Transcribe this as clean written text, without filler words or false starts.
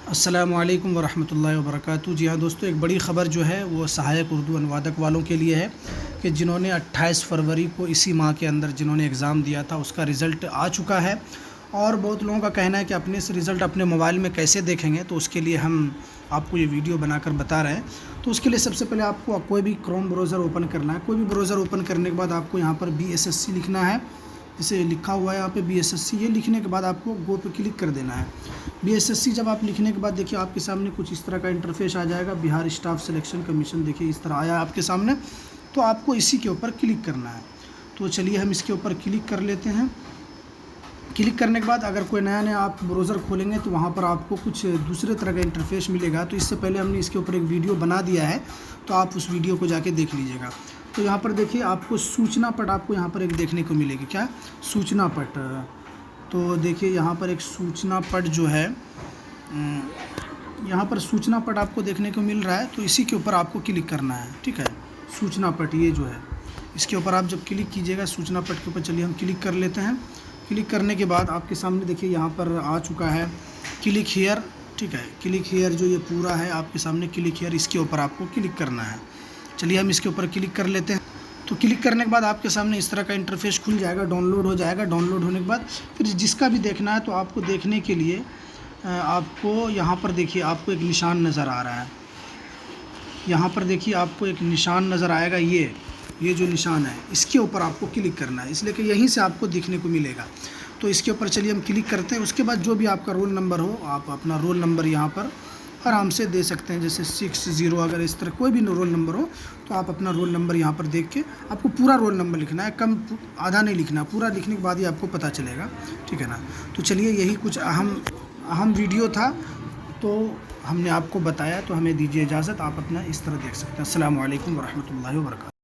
अस्सलामुअलैकुम वरहमतुल्लाहि वबरकातुहू। जी हाँ दोस्तों, एक बड़ी ख़बर जो है वो सहायक उर्दू अनुवादक वालों के लिए है कि जिन्होंने 28 फरवरी को इसी माह के अंदर जिन्होंने एग्ज़ाम दिया था उसका रिज़ल्ट आ चुका है। और बहुत लोगों का कहना है कि अपने से रिज़ल्ट अपने मोबाइल में कैसे देखेंगे, तो उसके लिए हम आपको ये वीडियो बनाकर बता रहे हैं। तो उसके लिए सबसे पहले आपको कोई भी क्रोम ब्राउज़र ओपन करना है। कोई भी ब्राउज़र ओपन करने के बाद आपको यहाँ पर BSSC लिखना है। इसे लिखा हुआ है यहाँ पे BSSC। ये लिखने के बाद आपको गो पे क्लिक कर देना है। BSSC जब आप लिखने के बाद देखिए आपके सामने कुछ इस तरह का इंटरफेस आ जाएगा। बिहार स्टाफ सिलेक्शन कमीशन देखिए इस तरह आया है आपके सामने। तो आपको इसी के ऊपर क्लिक करना है। तो चलिए हम इसके ऊपर क्लिक कर लेते हैं। क्लिक करने के बाद अगर कोई नया आप ब्राउज़र खोलेंगे तो वहाँ पर आपको कुछ दूसरे तरह का इंटरफेस मिलेगा। तो इससे पहले हमने इसके ऊपर एक वीडियो बना दिया है, तो आप उस वीडियो को जाके देख लीजिएगा। तो यहाँ पर देखिए आपको सूचना पट आपको यहाँ पर एक देखने को मिलेगी। क्या? सूचना पट। तो देखिए यहाँ पर एक सूचना पट जो है, यहाँ पर सूचना पट आपको देखने को मिल रहा है। तो इसी के ऊपर आपको क्लिक करना है। ठीक है, सूचना पट ये जो है, इसके ऊपर आप जब क्लिक कीजिएगा सूचना पट के ऊपर, चलिए हम क्लिक कर लेते हैं। क्लिक करने के बाद आपके सामने देखिए यहाँ पर आ चुका है क्लिक हियर। ठीक है, क्लिक हियर जो ये पूरा है आपके सामने क्लिक हियर, इसके ऊपर आपको क्लिक करना है। चलिए हम इसके ऊपर क्लिक कर लेते हैं। तो क्लिक करने के बाद आपके सामने इस तरह का इंटरफेस खुल जाएगा, डाउनलोड हो जाएगा। डाउनलोड होने के बाद फिर जिसका भी देखना है तो आपको देखने के लिए आपको यहाँ पर देखिए आपको एक निशान नज़र आ रहा है। यहाँ पर देखिए आपको एक निशान नज़र आएगा, ये जो निशान है इसके ऊपर आपको क्लिक करना है, इसलिए कि यहीं से आपको दिखने को मिलेगा। तो इसके ऊपर चलिए हम क्लिक करते हैं। उसके बाद जो भी आपका रोल नंबर हो, आप अपना रोल नंबर यहाँ पर आराम से दे सकते हैं। जैसे 60, अगर इस तरह कोई भी रोल नंबर हो तो आप अपना रोल नंबर यहाँ पर देख के आपको पूरा रोल नंबर लिखना है, कम आधा नहीं लिखना, पूरा लिखने के बाद ही आपको पता चलेगा। ठीक है ना। तो चलिए यही कुछ अहम वीडियो था, तो हमने आपको बताया। तो हमें दीजिए इजाज़त, आप अपना इस तरह देख सकते हैं। अस्सलामु अलैकुम वरहमतुल्लाहि वबरकातुहू।